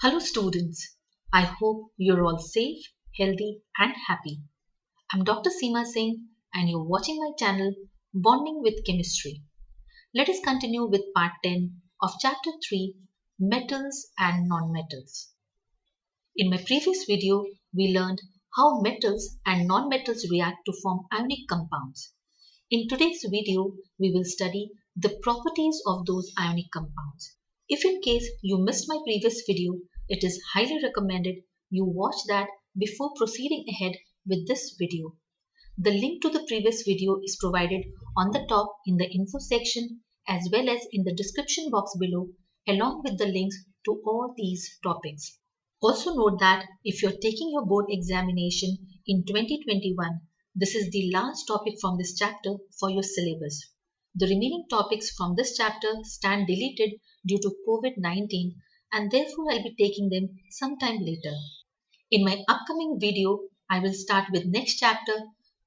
Hello students, I hope you're all safe, healthy and happy. I'm Dr. Seema Singh and you're watching my channel Bonding with Chemistry. Let us continue with part 10 of chapter 3 Metals and Nonmetals. In my previous video, we learned how metals and nonmetals react to form ionic compounds. In today's video, we will study the properties of those ionic compounds. If in case you missed my previous video, it is highly recommended you watch that before proceeding ahead with this video. The link to the previous video is provided on the top in the info section as well as in the description box below along with the links to all these topics. Also note that if you're taking your board examination in 2021, this is the last topic from this chapter for your syllabus. The remaining topics from this chapter stand deleted due to COVID-19 and therefore I'll be taking them sometime later. In my upcoming video, I will start with next chapter,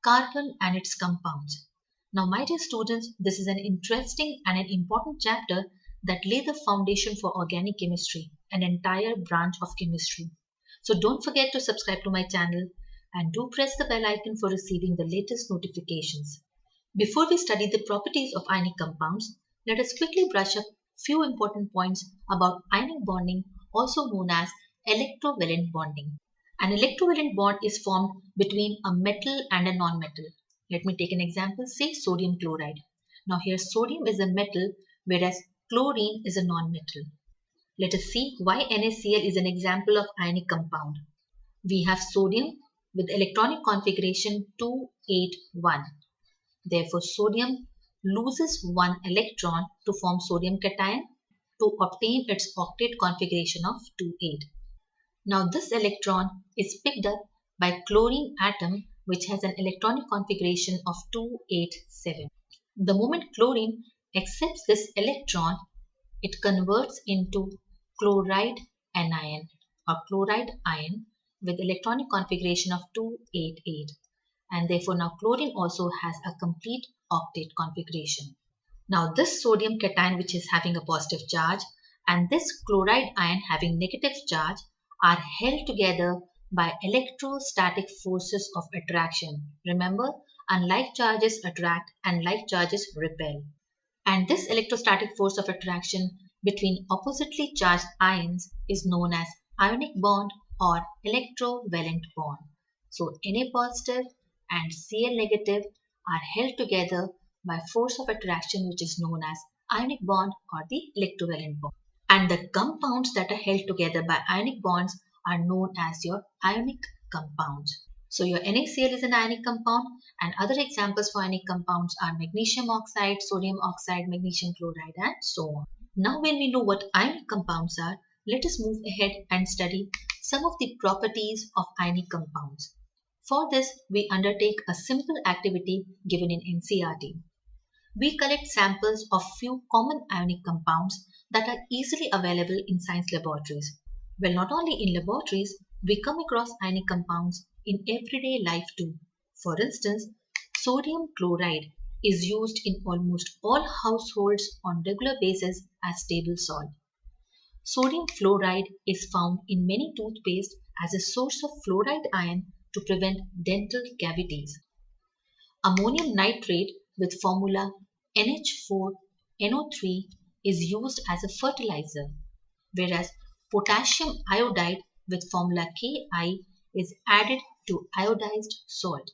carbon and its compounds. Now my dear students, this is an interesting and an important chapter that lay the foundation for organic chemistry, an entire branch of chemistry. So don't forget to subscribe to my channel and do press the bell icon for receiving the latest notifications. Before we study the properties of ionic compounds, let us quickly brush up few important points about ionic bonding, also known as electrovalent bonding. An electrovalent bond is formed between a metal and a non-metal. Let me take an example, say sodium chloride. Now here sodium is a metal whereas chlorine is a non-metal. Let us see why NaCl is an example of ionic compound. We have sodium with electronic configuration 281. Therefore, sodium loses one electron to form sodium cation to obtain its octet configuration of 28. Now, this electron is picked up by chlorine atom which has an electronic configuration of 287. The moment chlorine accepts this electron, it converts into chloride anion or chloride ion with electronic configuration of 288. And therefore now chlorine also has a complete octet configuration. Now this sodium cation which is having a positive charge and this chloride ion having negative charge are held together by electrostatic forces of attraction. Remember, unlike charges attract and like charges repel. And this electrostatic force of attraction between oppositely charged ions is known as ionic bond or electrovalent bond. So Na positive and Cl negative are held together by force of attraction which is known as ionic bond or the electrovalent bond. And the compounds that are held together by ionic bonds are known as your ionic compounds. So your NaCl is an ionic compound and other examples for ionic compounds are magnesium oxide, sodium oxide, magnesium chloride and so on. Now when we know what ionic compounds are, let us move ahead and study some of the properties of ionic compounds. For this, we undertake a simple activity given in NCERT. We collect samples of few common ionic compounds that are easily available in science laboratories. Well, not only in laboratories, we come across ionic compounds in everyday life too. For instance, sodium chloride is used in almost all households on regular basis as table salt. Sodium fluoride is found in many toothpaste as a source of fluoride ion to prevent dental cavities. Ammonium nitrate with formula NH4NO3 is used as a fertilizer, whereas potassium iodide with formula Ki is added to iodized salt.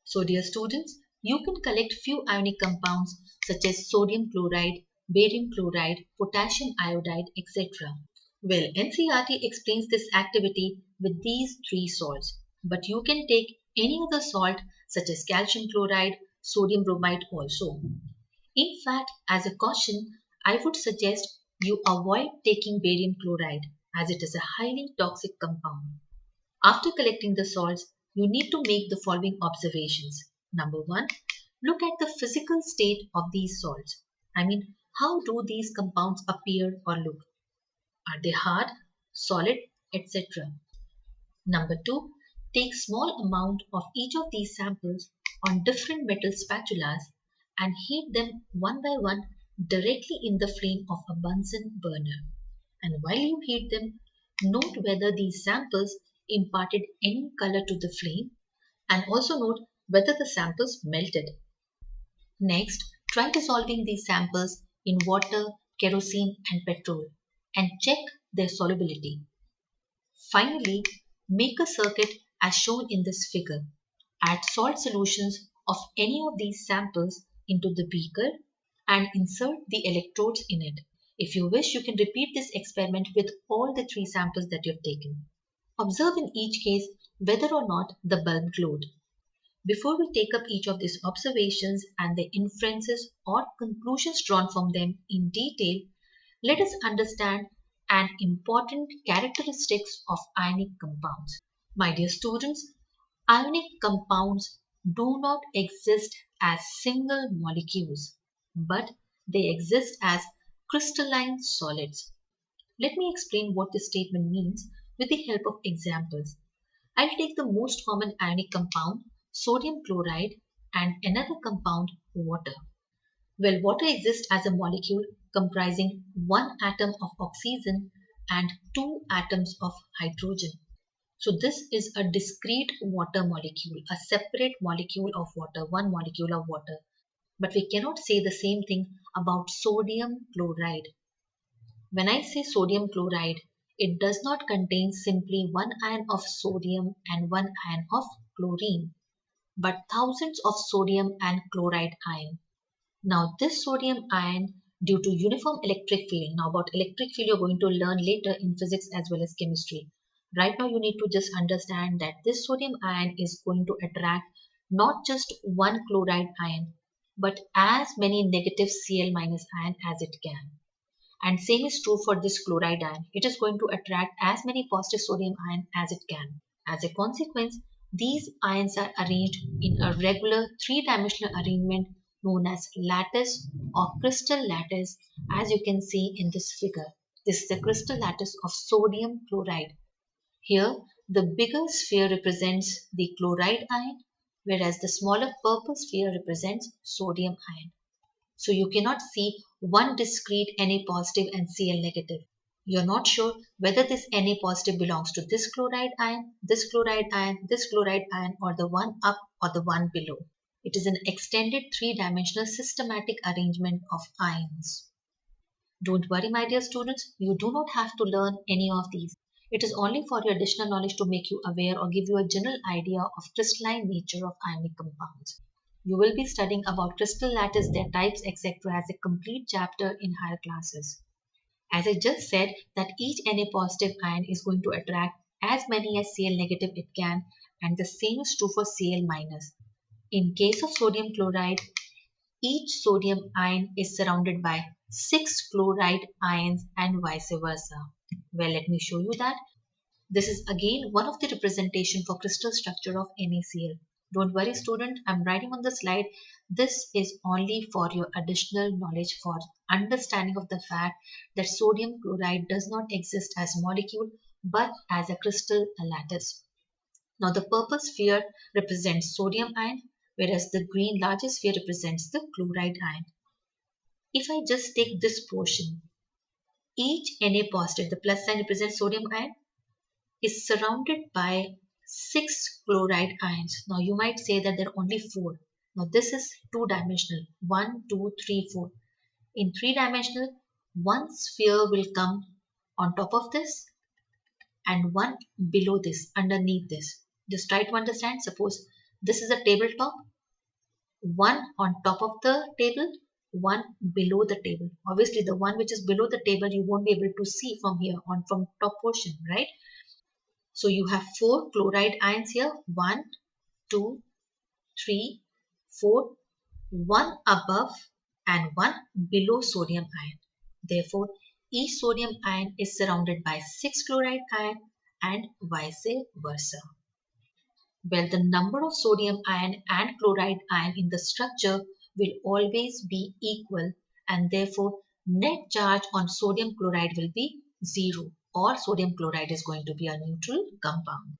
So dear students, you can collect few ionic compounds such as sodium chloride, barium chloride, potassium iodide, etc. Well, NCERT explains this activity with these three salts, but you can take any other salt such as calcium chloride, sodium bromide also. In fact, as a caution, I would suggest you avoid taking barium chloride as it is a highly toxic compound. After collecting the salts, you need to make the following observations. Number 1, look at the physical state of these salts. I mean, how do these compounds appear or look? Are they hard, solid, etc.? Number 2, take small amount of each of these samples on different metal spatulas and heat them one by one directly in the flame of a Bunsen burner. And while you heat them, Note whether these samples imparted any color to the flame, and also note whether the samples melted. Next, try dissolving these samples in water, kerosene and petrol and check their solubility. Finally, make a circuit as shown in this figure. Add salt solutions of any of these samples into the beaker and insert the electrodes in it. If you wish, you can repeat this experiment with all the 3 samples that you've taken. Observe in each case whether or not the bulb glowed. Before we take up each of these observations and the inferences or conclusions drawn from them in detail, let us understand an important characteristics of ionic compounds. My dear students, ionic compounds do not exist as single molecules, but they exist as crystalline solids. Let me explain what this statement means with the help of examples. I'll take the most common ionic compound, sodium chloride, and another compound, water. Well, water exists as a molecule comprising one atom of oxygen and two atoms of hydrogen. So this is a discrete water molecule, a separate molecule of water, one molecule of water. But we cannot say the same thing about sodium chloride. When I say sodium chloride, it does not contain simply one ion of sodium and one ion of chlorine, but thousands of sodium and chloride ion. Now this sodium ion, due to uniform electric field, now about electric field you're going to learn later in physics as well as chemistry. Right now you need to just understand that this sodium ion is going to attract not just one chloride ion, but as many negative Cl minus ion as it can. And same is true for this chloride ion. It is going to attract as many positive sodium ion as it can. As a consequence, these ions are arranged in a regular three-dimensional arrangement known as lattice or crystal lattice, as you can see in this figure. This is the crystal lattice of sodium chloride. Here, the bigger sphere represents the chloride ion, whereas the smaller purple sphere represents sodium ion. So you cannot see one discrete Na positive and Cl negative. You're not sure whether this Na positive belongs to this chloride ion, this chloride ion, this chloride ion, or the one up or the one below. It is an extended three-dimensional systematic arrangement of ions. Don't worry, my dear students, you do not have to learn any of these. It is only for your additional knowledge to make you aware or give you a general idea of crystalline nature of ionic compounds. You will be studying about crystal lattice, their types, etc. as a complete chapter in higher classes. As I just said that each Na positive ion is going to attract as many as Cl negative it can, and the same is true for Cl minus. In case of sodium chloride, each sodium ion is surrounded by 6 chloride ions and vice versa. Well, let me show you that. This is again one of the representation for crystal structure of NaCl. Don't worry student, I'm writing on the slide. This is only for your additional knowledge for understanding of the fact that sodium chloride does not exist as molecule but as a crystal lattice. Now the purple sphere represents sodium ion, whereas the green larger sphere represents the chloride ion. If I just take this portion, each Na positive, the plus sign represents sodium ion, is surrounded by 6 chloride ions. Now you might say that there are only 4. Now this is two-dimensional. 1, 2, 3, 4. In three-dimensional, one sphere will come on top of this and one below this, underneath this. Just try to understand. Suppose this is a tabletop. One on top of the table, one below the table. Obviously the one which is below the table you won't be able to see from here on from top portion, right? So you have 4 chloride ions here, 1, 2, 3, 4, one above and one below sodium ion. Therefore, each sodium ion is surrounded by 6 chloride ion and vice versa. Well, the number of sodium ion and chloride ion in the structure will always be equal, and therefore net charge on sodium chloride will be 0, or sodium chloride is going to be a neutral compound.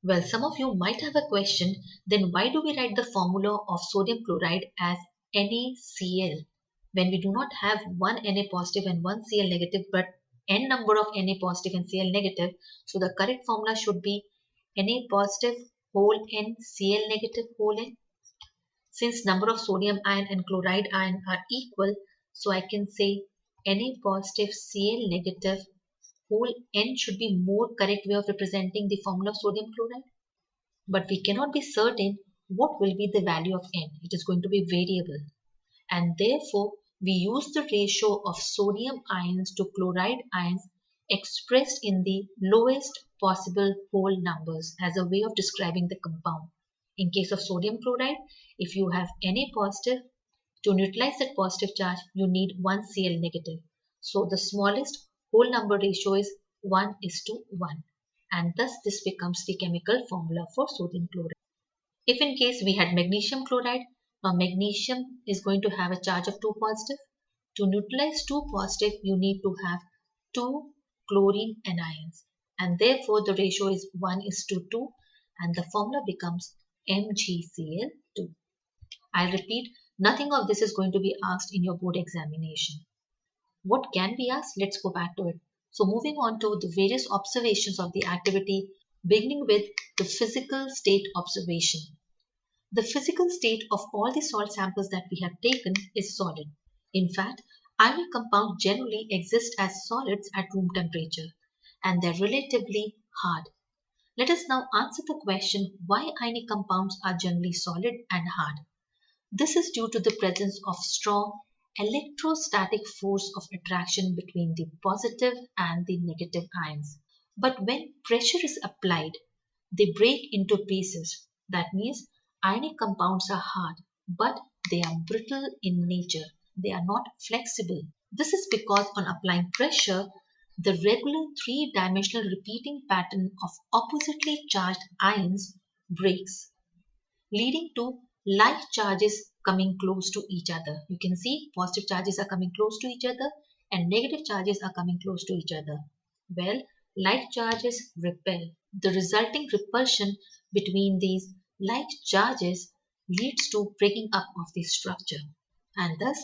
Well, some of you might have a question, then why do we write the formula of sodium chloride as NaCl when we do not have one Na positive and one Cl negative but n number of Na positive and Cl negative. So the correct formula should be Na positive whole n Cl negative whole n. Since number of sodium ion and chloride ion are equal, so I can say Na positive Cl negative whole n should be more correct way of representing the formula of sodium chloride. But we cannot be certain what will be the value of n. It is going to be variable. And therefore, we use the ratio of sodium ions to chloride ions expressed in the lowest possible whole numbers as a way of describing the compound. In case of sodium chloride, if you have Na positive, to neutralize that positive charge, you need 1 Cl negative. So the smallest whole number ratio is 1:1. And thus this becomes the chemical formula for sodium chloride. If in case we had magnesium chloride, now magnesium is going to have a charge of 2 positive. To neutralize 2 positive, you need to have 2 chlorine anions. And therefore the ratio is 1:2 and the formula becomes MgCl2. I'll repeat, nothing of this is going to be asked in your board examination. What can be asked? Let's go back to it. So moving on to the various observations of the activity, beginning with the physical state observation. The physical state of all the salt samples that we have taken is solid. In fact, ionic compounds generally exist as solids at room temperature and they're relatively hard. Let us now answer the question why ionic compounds are generally solid and hard. This is due to the presence of strong electrostatic force of attraction between the positive and the negative ions. But when pressure is applied, they break into pieces. That means ionic compounds are hard, but they are brittle in nature. They are not flexible. This is because on applying pressure, the regular three-dimensional repeating pattern of oppositely charged ions breaks, leading to like charges coming close to each other. You can see positive charges are coming close to each other and negative charges are coming close to each other. Well, like charges repel. The resulting repulsion between these like charges leads to breaking up of the structure. And thus,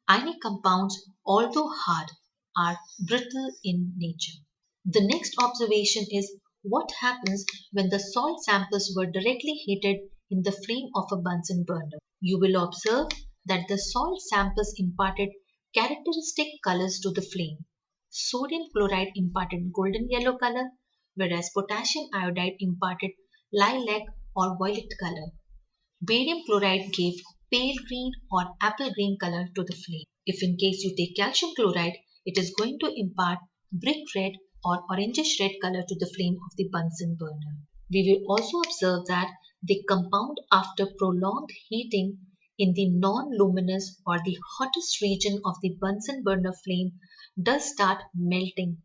ionic compounds, although hard, are brittle in nature. The next observation is what happens when the salt samples were directly heated in the flame of a Bunsen burner. You will observe that the salt samples imparted characteristic colors to the flame. Sodium chloride imparted golden yellow color, whereas potassium iodide imparted lilac or violet color. Barium chloride gave pale green or apple green color to the flame. If in case you take calcium chloride, it is going to impart brick red or orangish red color to the flame of the Bunsen burner. We will also observe that the compound after prolonged heating in the non-luminous or the hottest region of the Bunsen burner flame does start melting,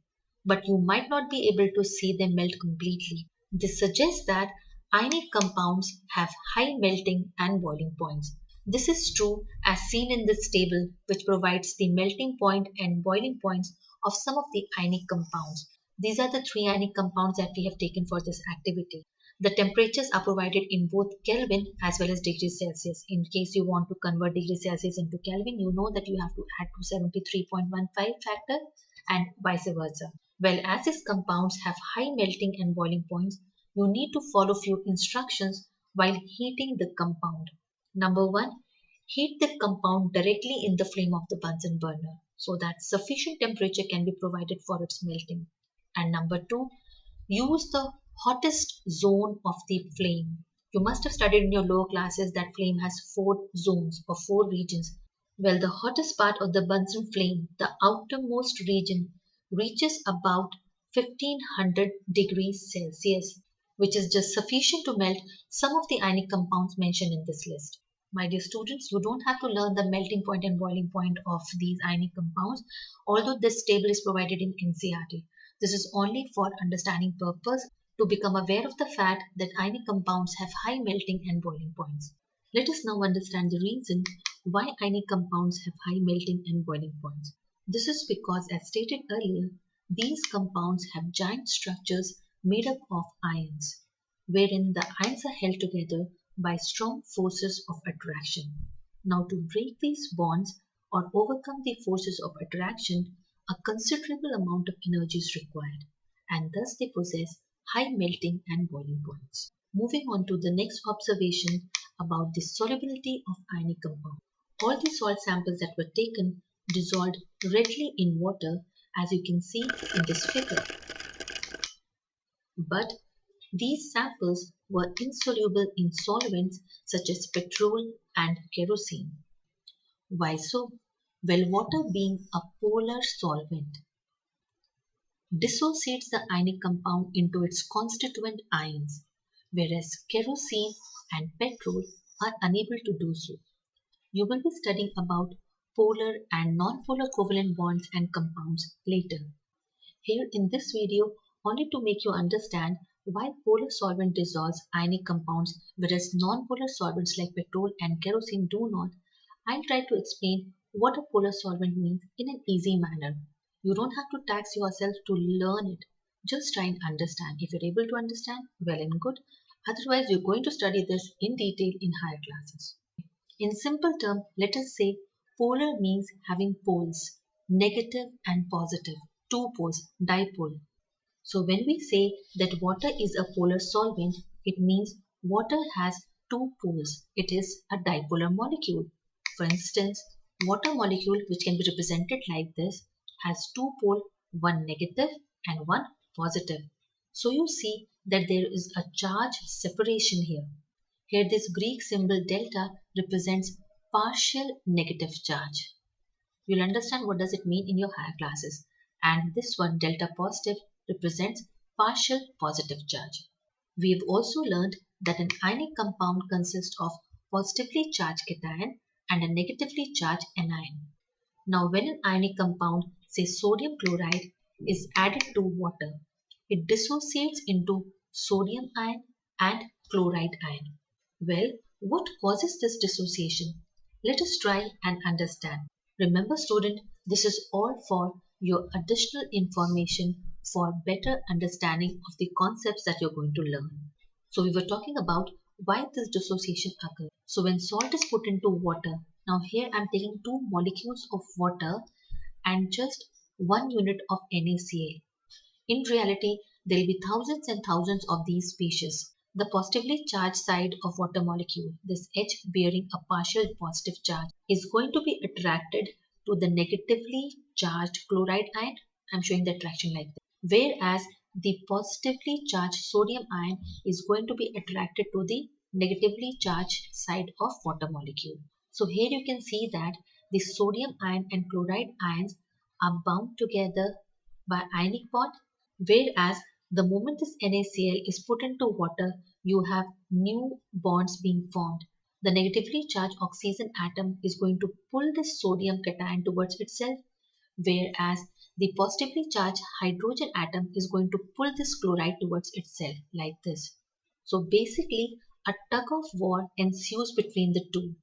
but you might not be able to see them melt completely. This suggests that ionic compounds have high melting and boiling points. This is true as seen in this table, which provides the melting point and boiling points of some of the ionic compounds. These are the 3 ionic compounds that we have taken for this activity. The temperatures are provided in both Kelvin as well as degrees Celsius. In case you want to convert degrees Celsius into Kelvin, you know that you have to add 273.15 factor and vice versa. Well, as these compounds have high melting and boiling points, you need to follow few instructions while heating the compound. Number 1, heat the compound directly in the flame of the Bunsen burner so that sufficient temperature can be provided for its melting. And number 2, use the hottest zone of the flame. You must have studied in your lower classes that flame has 4 zones or 4 regions. Well, the hottest part of the Bunsen flame, the outermost region, reaches about 1500 degrees Celsius, which is just sufficient to melt some of the ionic compounds mentioned in this list. My dear students, you don't have to learn the melting point and boiling point of these ionic compounds, although this table is provided in NCERT. This is only for understanding purpose to become aware of the fact that ionic compounds have high melting and boiling points. Let us now understand the reason why ionic compounds have high melting and boiling points. This is because, as stated earlier, these compounds have giant structures made up of ions, wherein the ions are held together by strong forces of attraction. Now, to break these bonds or overcome the forces of attraction, a considerable amount of energy is required, and thus they possess high melting and boiling points. Moving on to the next observation about the solubility of ionic compound. All the salt samples that were taken dissolved readily in water, as you can see in this figure. But these samples were insoluble in solvents such as petrol and kerosene. Why so? Well, water being a polar solvent dissociates the ionic compound into its constituent ions, whereas kerosene and petrol are unable to do so. You will be studying about polar and non-polar covalent bonds and compounds later. Here in this video, only to make you understand why polar solvent dissolves ionic compounds whereas non-polar solvents like petrol and kerosene do not, I'll try to explain what a polar solvent means in an easy manner. You don't have to tax yourself to learn it. Just try and understand. If you're able to understand, well and good. Otherwise, you're going to study this in detail in higher classes. In simple terms, let us say polar means having poles, negative and positive, two poles, dipole. So when we say that water is a polar solvent, it means water has two poles. It is a dipolar molecule. For instance, water molecule, which can be represented like this, has two poles, one negative and one positive. So you see that there is a charge separation here. Here this Greek symbol delta represents partial negative charge. You'll understand what does it mean in your higher classes. And this one, delta positive, represents partial positive charge. We have also learned that an ionic compound consists of positively charged cation and a negatively charged anion. Now, when an ionic compound, say sodium chloride, is added to water, it dissociates into sodium ion and chloride ion. Well, what causes this dissociation? Let us try and understand. Remember student, this is all for your additional information for better understanding of the concepts that you're going to learn. So we were talking about why this dissociation occurs. So when salt is put into water, now here I'm taking two molecules of water and just 1 unit of NaCl. In reality, there will be thousands and thousands of these species. The positively charged side of water molecule, this H bearing a partial positive charge, is going to be attracted to the negatively charged chloride ion. I'm showing the attraction like this. Whereas the positively charged sodium ion is going to be attracted to the negatively charged side of water molecule. So here you can see that the sodium ion and chloride ions are bound together by ionic bond, whereas the moment this NaCl is put into water, you have new bonds being formed. The negatively charged oxygen atom is going to pull this sodium cation towards itself, whereas the positively charged hydrogen atom is going to pull this chloride towards itself like this. So basically, a tug of war ensues between the two,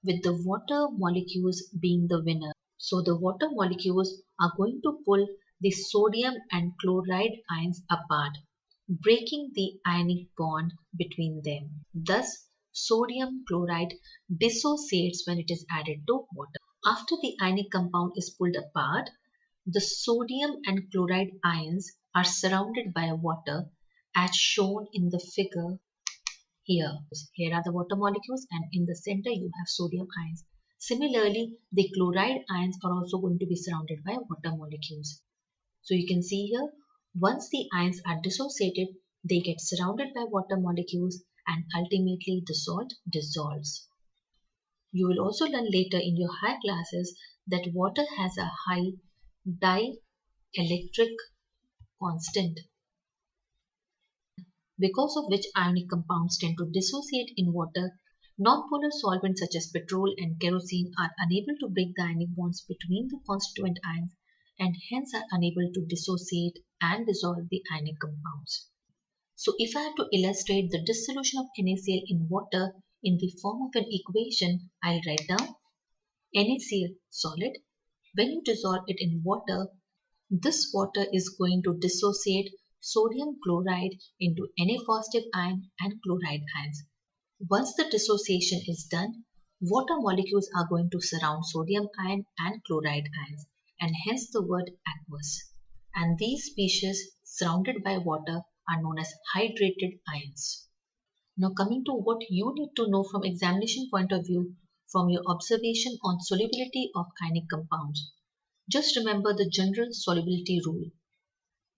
with the water molecules being the winner. So the water molecules are going to pull the sodium and chloride ions apart, breaking the ionic bond between them. Thus, sodium chloride dissociates when it is added to water. After the ionic compound is pulled apart, the sodium and chloride ions are surrounded by water as shown in the figure here. Here are the water molecules and in the center you have sodium ions. Similarly, the chloride ions are also going to be surrounded by water molecules. So you can see here, once the ions are dissociated, they get surrounded by water molecules and ultimately the salt dissolves. You will also learn later in your higher classes that water has a high dielectric constant, because of which ionic compounds tend to dissociate in water. Non-polar solvents such as petrol and kerosene are unable to break the ionic bonds between the constituent ions and hence are unable to dissociate and dissolve the ionic compounds. So if I have to illustrate the dissolution of NaCl in water in the form of an equation, I'll write down NaCl solid. When you dissolve it in water, this water is going to dissociate sodium chloride into Na positive ion and chloride ions. Once the dissociation is done, water molecules are going to surround sodium ion and chloride ions and hence the word aqueous. And these species surrounded by water are known as hydrated ions. Now coming to what you need to know from examination point of view from your observation on solubility of ionic compounds. Just remember the general solubility rule.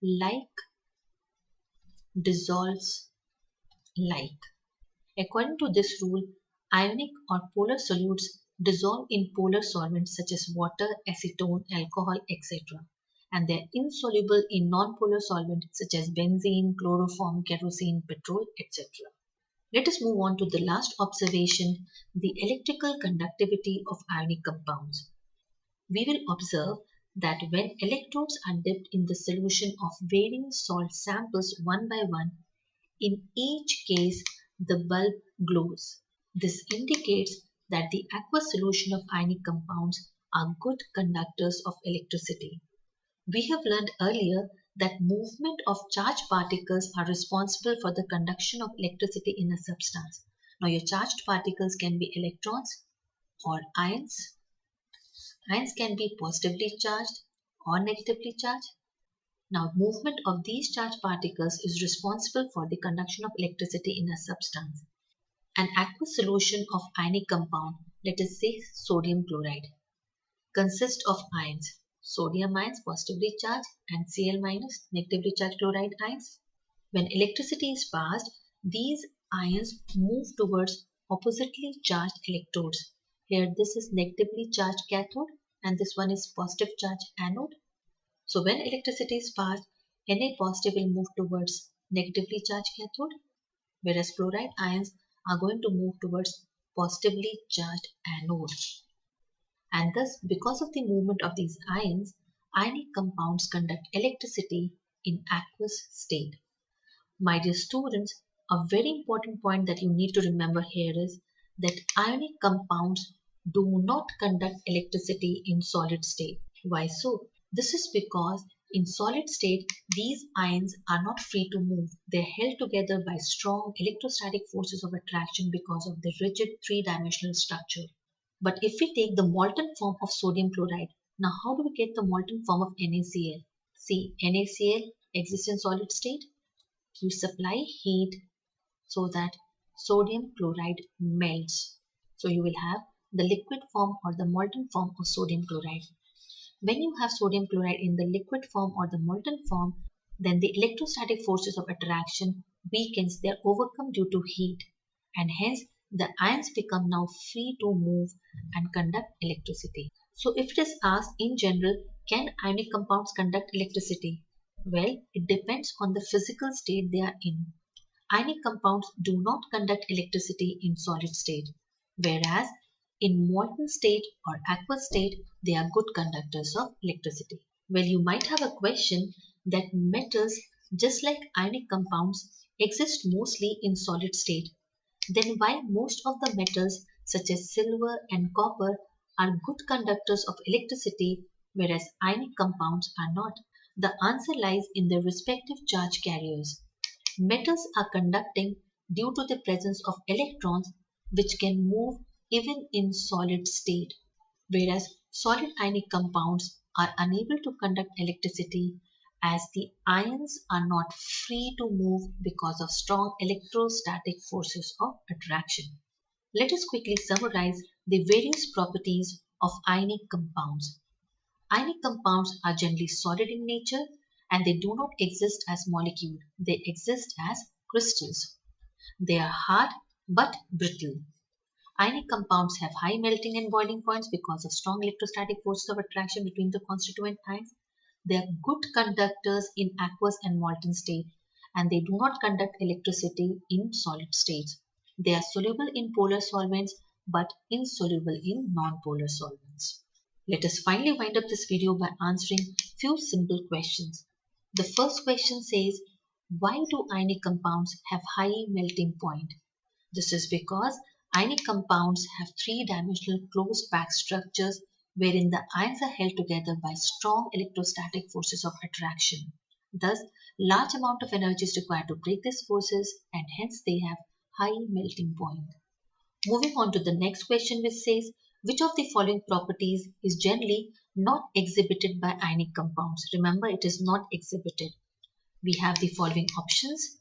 Like dissolves like. According to this rule, ionic or polar solutes dissolve in polar solvents such as water, acetone, alcohol, etc. And they are insoluble in non-polar solvents such as benzene, chloroform, kerosene, petrol, etc. Let us move on to the last observation, the electrical conductivity of ionic compounds. We will observe that when electrodes are dipped in the solution of varying salt samples one by one, in each case the bulb glows. This indicates that the aqueous solution of ionic compounds are good conductors of electricity. We have learned earlier that movement of charged particles are responsible for the conduction of electricity in a substance. Now your charged particles can be electrons or ions. Ions can be positively charged or negatively charged. Now movement of these charged particles is responsible for the conduction of electricity in a substance. An aqueous solution of ionic compound, let us say sodium chloride, consists of ions, sodium ions positively charged and Cl minus negatively charged chloride ions. When electricity is passed, these ions move towards oppositely charged electrodes. Here this is negatively charged cathode and this one is positive charged anode. So when electricity is passed, Na positive will move towards negatively charged cathode, whereas chloride ions are going to move towards positively charged anode. And thus, because of the movement of these ions, ionic compounds conduct electricity in aqueous state. My dear students, a very important point that you need to remember here is that ionic compounds do not conduct electricity in solid state. Why so? This is because in solid state, these ions are not free to move. They are held together by strong electrostatic forces of attraction because of the rigid three-dimensional structure. But if we take the molten form of sodium chloride, now how do we get the molten form of NaCl? See, NaCl exists in solid state. You supply heat so that sodium chloride melts. So you will have the liquid form or the molten form of sodium chloride. When you have sodium chloride in the liquid form or the molten form, then the electrostatic forces of attraction weakens, they are overcome due to heat, and hence the ions become now free to move and conduct electricity. So if it is asked in general, can ionic compounds conduct electricity? Well, it depends on the physical state they are in. Ionic compounds do not conduct electricity in solid state, whereas in molten state or aqueous state, they are good conductors of electricity. Well, you might have a question that metals, just like ionic compounds, exist mostly in solid state. Then why most of the metals such as silver and copper are good conductors of electricity, whereas ionic compounds are not? The answer lies in their respective charge carriers. Metals are conducting due to the presence of electrons which can move even in solid state, whereas solid ionic compounds are unable to conduct electricity as the ions are not free to move because of strong electrostatic forces of attraction. Let us quickly summarize the various properties of ionic compounds. Ionic compounds are generally solid in nature and they do not exist as molecules, they exist as crystals. They are hard but brittle. Ionic compounds have high melting and boiling points because of strong electrostatic forces of attraction between the constituent ions. They are good conductors in aqueous and molten state and they do not conduct electricity in solid states. They are soluble in polar solvents but insoluble in non-polar solvents. Let us finally wind up this video by answering few simple questions. The first question says, why do ionic compounds have high melting point? This is because ionic compounds have three-dimensional closed packed structures wherein the ions are held together by strong electrostatic forces of attraction. Thus, large amount of energy is required to break these forces and hence they have high melting point. Moving on to the next question which says, which of the following properties is generally not exhibited by ionic compounds. Remember, it is not exhibited. We have the following options.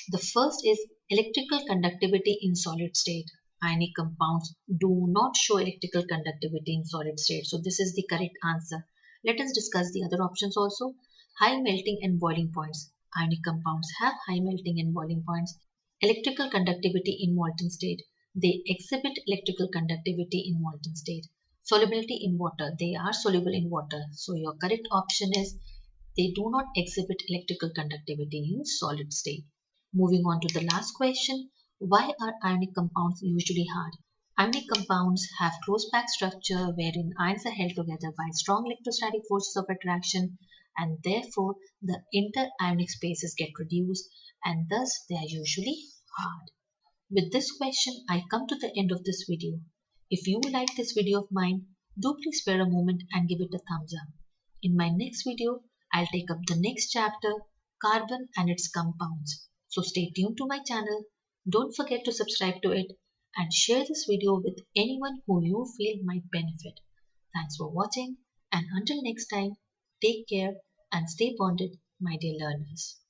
The first is electrical conductivity in solid state. Ionic compounds do not show electrical conductivity in solid state. So this is the correct answer. Let us discuss the other options also. High melting and boiling points. Ionic compounds have high melting and boiling points. Electrical conductivity in molten state. They exhibit electrical conductivity in molten state. Solubility in water. They are soluble in water. So your correct option is they do not exhibit electrical conductivity in solid state. Moving on to the last question, why are ionic compounds usually hard? Ionic compounds have close packed structure wherein ions are held together by strong electrostatic forces of attraction, and therefore the inter-ionic spaces get reduced, and thus they are usually hard. With this question, I come to the end of this video. If you like this video of mine, do please spare a moment and give it a thumbs up. In my next video, I'll take up the next chapter, carbon and its compounds. So stay tuned to my channel. Don't forget to subscribe to it and share this video with anyone who you feel might benefit. Thanks for watching, and until next time, take care and stay bonded, my dear learners.